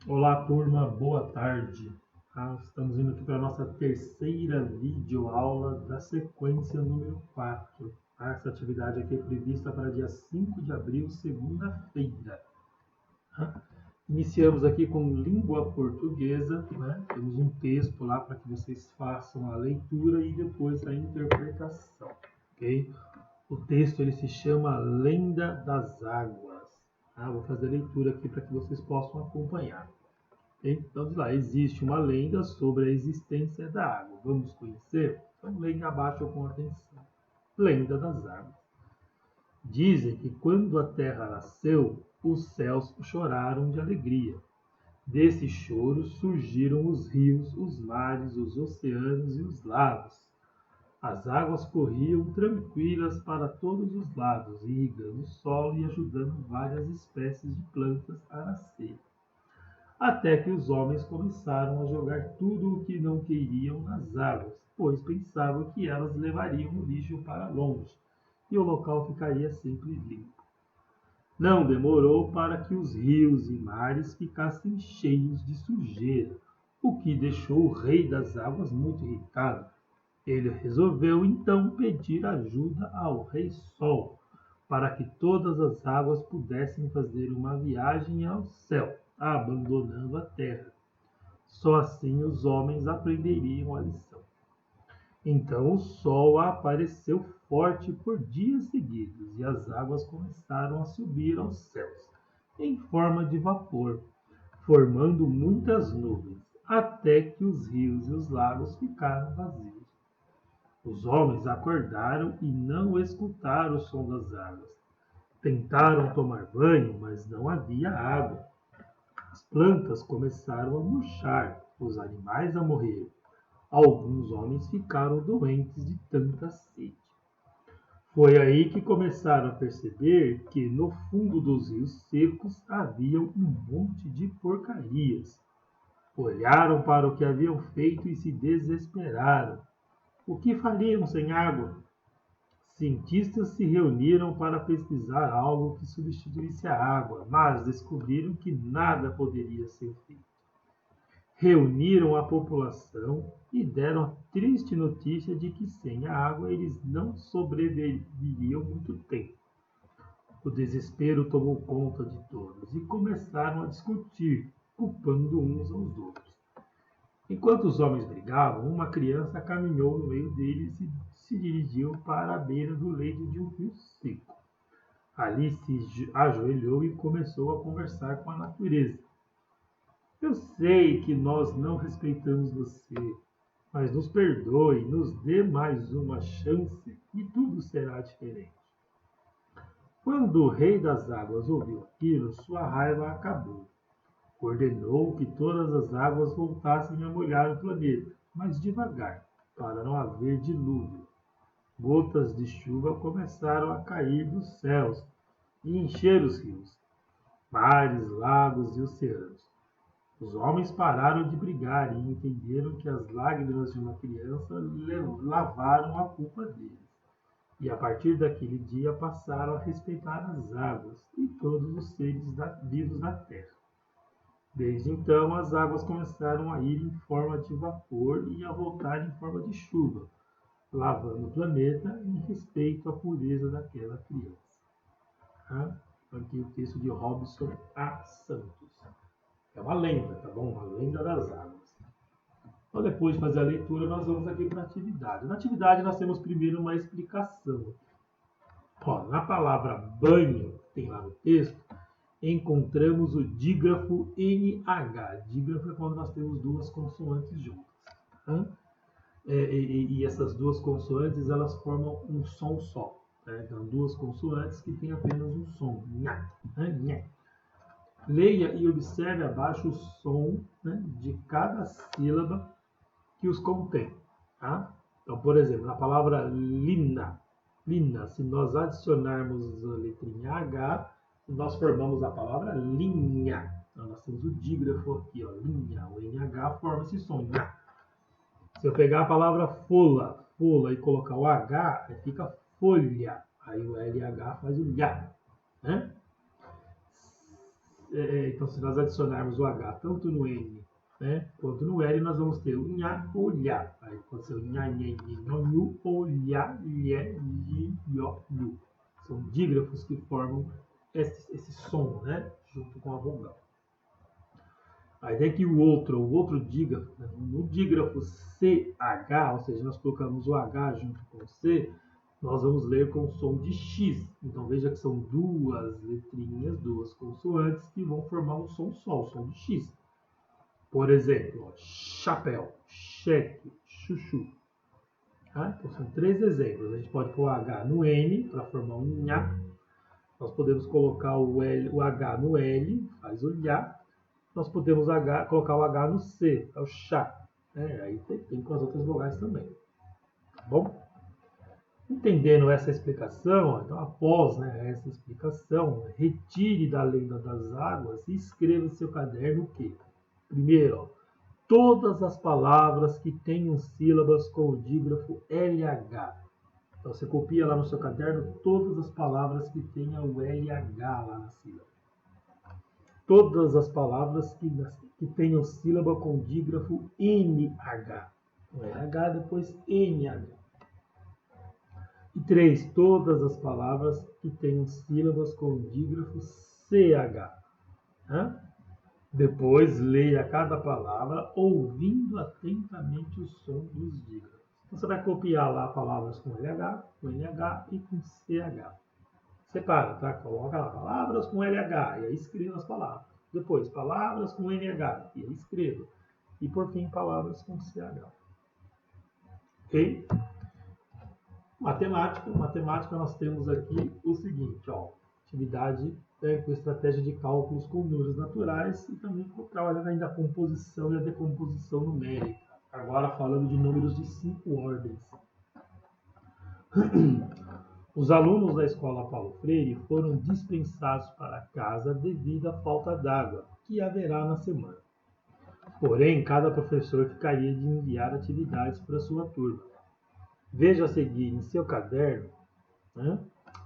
Olá, turma, boa tarde. Estamos indo aqui para a nossa terceira videoaula da sequência número 4. Essa atividade aqui é prevista para dia 5 de abril, segunda-feira. Iniciamos aqui com língua portuguesa, né? Temos um texto lá para que vocês façam a leitura e depois a interpretação, ok? O texto ele se chama Lenda das Águas. Vou fazer a leitura aqui para que vocês possam acompanhar. Então, vamos lá, existe uma lenda sobre a existência da água. Vamos conhecer? Então, leia abaixo com atenção. Lenda das águas. Dizem que quando a terra nasceu, os céus choraram de alegria. Desse choro surgiram os rios, os mares, os oceanos e os lagos. As águas corriam tranquilas para todos os lados, irrigando o solo e ajudando várias espécies de plantas a nascer. Até que os homens começaram a jogar tudo o que não queriam nas águas, pois pensavam que elas levariam o lixo para longe e o local ficaria sempre limpo. Não demorou para que os rios e mares ficassem cheios de sujeira, o que deixou o rei das águas muito irritado. Ele resolveu então pedir ajuda ao Rei Sol, para que todas as águas pudessem fazer uma viagem ao céu, abandonando a terra. Só assim os homens aprenderiam a lição. Então o sol apareceu forte por dias seguidos e as águas começaram a subir aos céus, em forma de vapor, formando muitas nuvens, até que os rios e os lagos ficaram vazios. Os homens acordaram e não escutaram o som das águas. Tentaram tomar banho, mas não havia água. As plantas começaram a murchar, os animais a morrer. Alguns homens ficaram doentes de tanta sede. Foi aí que começaram a perceber que no fundo dos rios secos havia um monte de porcarias. Olharam para o que haviam feito e se desesperaram. O que fariam sem água? Cientistas se reuniram para pesquisar algo que substituísse a água, mas descobriram que nada poderia ser feito. Reuniram a população e deram a triste notícia de que sem a água eles não sobreviveriam muito tempo. O desespero tomou conta de todos e começaram a discutir, culpando uns aos outros. Enquanto os homens brigavam, uma criança caminhou no meio deles e se dirigiu para a beira do leito de um rio seco. Ali se ajoelhou e começou a conversar com a natureza. Eu sei que nós não respeitamos você, mas nos perdoe, nos dê mais uma chance e tudo será diferente. Quando o rei das águas ouviu aquilo, sua raiva acabou. Ordenou que todas as águas voltassem a molhar o planeta, mas devagar, para não haver dilúvio. Gotas de chuva começaram a cair dos céus e encher os rios, mares, lagos e oceanos. Os homens pararam de brigar e entenderam que as lágrimas de uma criança lavaram a culpa deles. E a partir daquele dia passaram a respeitar as águas e todos os seres vivos da terra. Desde então, as águas começaram a ir em forma de vapor e a voltar em forma de chuva, lavando o planeta em respeito à pureza daquela criança. Aqui o texto de Robson A. Santos. É uma lenda, tá bom? Uma lenda das águas. Então, depois de fazer a leitura, nós vamos aqui para a atividade. Na atividade, nós temos primeiro uma explicação. Na palavra banho, que tem lá no texto, encontramos o dígrafo NH. Dígrafo é quando nós temos duas consoantes juntas. E essas duas consoantes, elas formam um som só. Então, duas consoantes que têm apenas um som. Nha, nha. Leia e observe abaixo o som, de cada sílaba que os contém. Tá? Então, por exemplo, na palavra lina, se nós adicionarmos a letrinha H, nós formamos a palavra linha. Então, nós temos o dígrafo aqui, linha. O NH forma esse som. Nha. Se eu pegar a palavra fola e colocar o H, fica folha. Aí o LH faz o lha. Né? Então, se nós adicionarmos o H tanto no N, né, quanto no L, nós vamos ter o nha, olhar. Aí pode ser o nha, nhe, nhe, nho, nhu, olhar, lhe, li, lho, lhu. São dígrafos que formam esse som, né, junto com a vogal. A ideia é que o outro dígrafo, né, no dígrafo CH, ou seja, nós colocamos o H junto com o C, nós vamos ler com som de X. Então veja que são duas letrinhas, duas consoantes que vão formar um som só, o som de X. Por exemplo, ó, chapéu, cheque, chuchu. Tá? Então são 3 exemplos. A gente pode pôr o H no N para formar um nha. Nós podemos colocar o H no L, faz o nha. Nós podemos colocar o H no C, é o chá. Aí tem com as outras vogais também. Tá bom? Entendendo essa explicação, então após essa explicação, retire da Lenda das Águas e escreva em seu caderno o quê? Primeiro, ó, todas as palavras que tenham sílabas com o dígrafo LH. Então você copia lá no seu caderno todas as palavras que tenham o LH lá na sílaba. Todas as palavras que tenham sílaba com o dígrafo NH. O LH depois NH. E 3. Todas as palavras que tenham sílabas com o dígrafo CH. Depois, leia cada palavra ouvindo atentamente o som dos dígrafos. Então, você vai copiar lá palavras com LH, com NH e com CH. Separa, tá? Coloca lá palavras com LH e aí escreva as palavras. Depois, palavras com NH e aí escreva. E, por fim, palavras com CH. Ok? Matemática nós temos aqui o seguinte, ó, atividade com estratégia de cálculos com números naturais e também trabalhando ainda a composição e a decomposição numérica. Agora falando de números de 5 ordens. Os alunos da escola Paulo Freire foram dispensados para casa devido à falta d'água que haverá na semana. Porém, cada professor ficaria de enviar atividades para sua turma. Veja a seguir em seu caderno,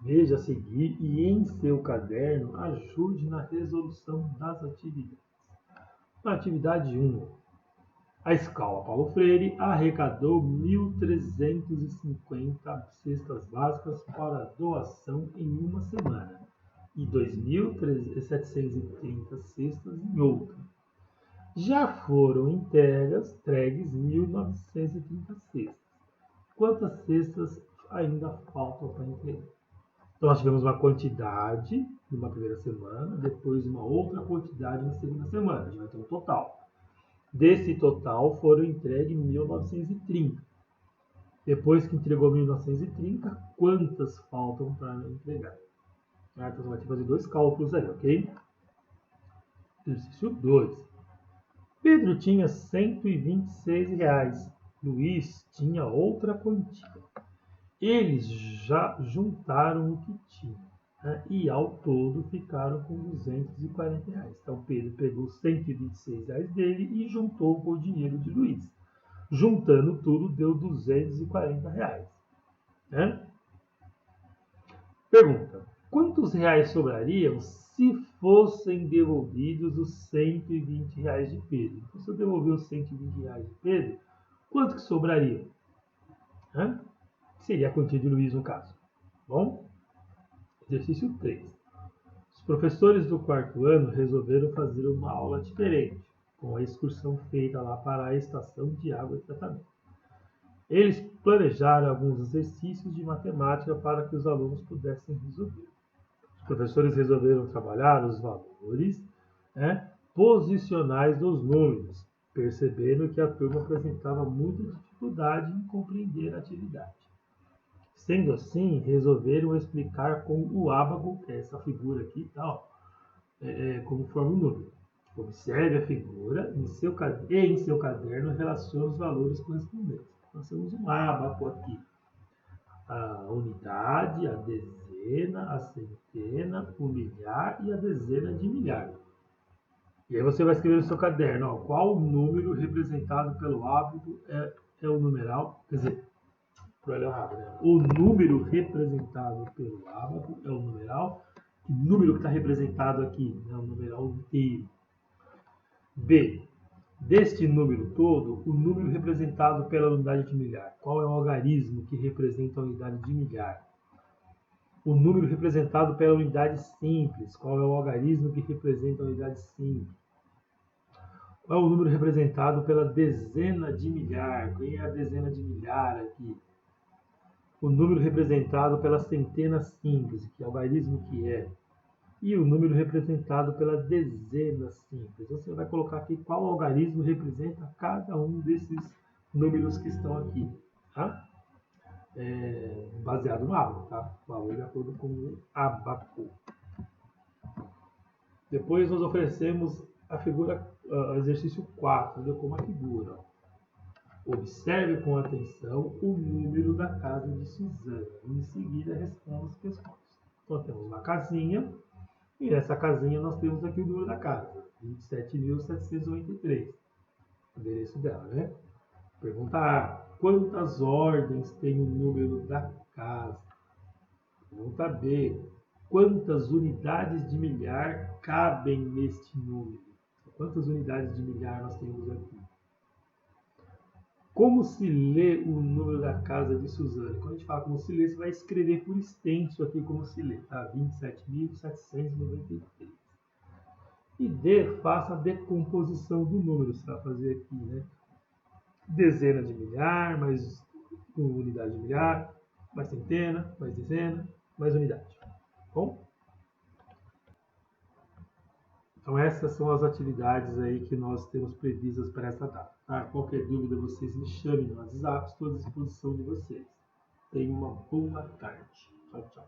Veja a seguir e em seu caderno ajude na resolução das atividades. Na atividade 1, a escola Paulo Freire arrecadou 1.350 cestas básicas para doação em uma semana e 2.730 cestas em outra. Já foram entregues 1.930 cestas. Quantas cestas ainda faltam para entregar? Então, nós tivemos uma quantidade numa primeira semana, depois uma outra quantidade na segunda semana. A gente vai ter um total. Desse total, foram entregues 1.930. Depois que entregou 1.930, quantas faltam para entregar? Então, você vai ter que fazer 2 cálculos aí, ok? Exercício 2. Pedro tinha R$126. Luiz tinha outra quantia. Eles já juntaram o que tinham, e ao todo ficaram com R$240. Então Pedro pegou R$126 dele e juntou com o dinheiro de Luiz. Juntando tudo deu R$240. Pergunta: quantos reais sobrariam se fossem devolvidos os R$120 de Pedro? Então, se eu devolver os R$120 de Pedro, quanto que sobraria? Seria a quantia de Luiz no caso. Bom? Exercício 3. Os professores do 4º ano resolveram fazer uma aula diferente, com a excursão feita lá para a estação de água e tratamento. Eles planejaram alguns exercícios de matemática para que os alunos pudessem resolver. Os professores resolveram trabalhar os valores posicionais dos números, percebendo que a turma apresentava muita dificuldade em compreender a atividade. Sendo assim, resolveram explicar com o ábaco, que é essa figura aqui, como forma o número. Observe a figura e em seu caderno relacione os valores correspondentes. Nós temos um ábaco aqui. A unidade, a dezena, a centena, o milhar e a dezena de milhar. E aí você vai escrever no seu caderno, qual o número representado pelo ábaco é o numeral, quer dizer, o número representado pelo ábaco é o numeral Que número que está representado aqui? É um numeral inteiro. B. Deste número todo, o número representado pela unidade de milhar. Qual é o algarismo que representa a unidade de milhar? O número representado pela unidade simples. Qual é o algarismo que representa a unidade simples? Qual é o número representado pela dezena de milhar? Quem é a dezena de milhar aqui? O número representado pela centena simples, que algarismo que é? E o número representado pela dezena simples. Você vai colocar aqui qual algarismo representa cada um desses números que estão aqui, tá? Baseado no ábaco, tá? Valor de acordo com o ábaco. Depois nós oferecemos a figura, exercício 4, olha como a figura. Observe com atenção o número da casa de Suzana. Em seguida, responda as questões. Então, temos uma casinha, e nessa casinha nós temos aqui o número da casa, 27.783. O endereço dela, né? Pergunta A. Quantas ordens tem o número da casa? Pergunta B. Quantas unidades de milhar cabem neste número? Quantas unidades de milhar nós temos aqui? Como se lê o número da casa de Suzane? Quando a gente fala como se lê, você vai escrever por extenso aqui como se lê, tá? 27.793. E D, faça a decomposição do número. Você vai fazer aqui, né? Dezena de milhar, mais unidade de milhar, mais centena, mais dezena, mais unidade. Bom? Então essas são as atividades aí que nós temos previstas para essa data. Tá? Qualquer dúvida vocês me chamem no WhatsApp, estou à disposição de vocês. Tenham uma boa tarde. Tchau, tchau.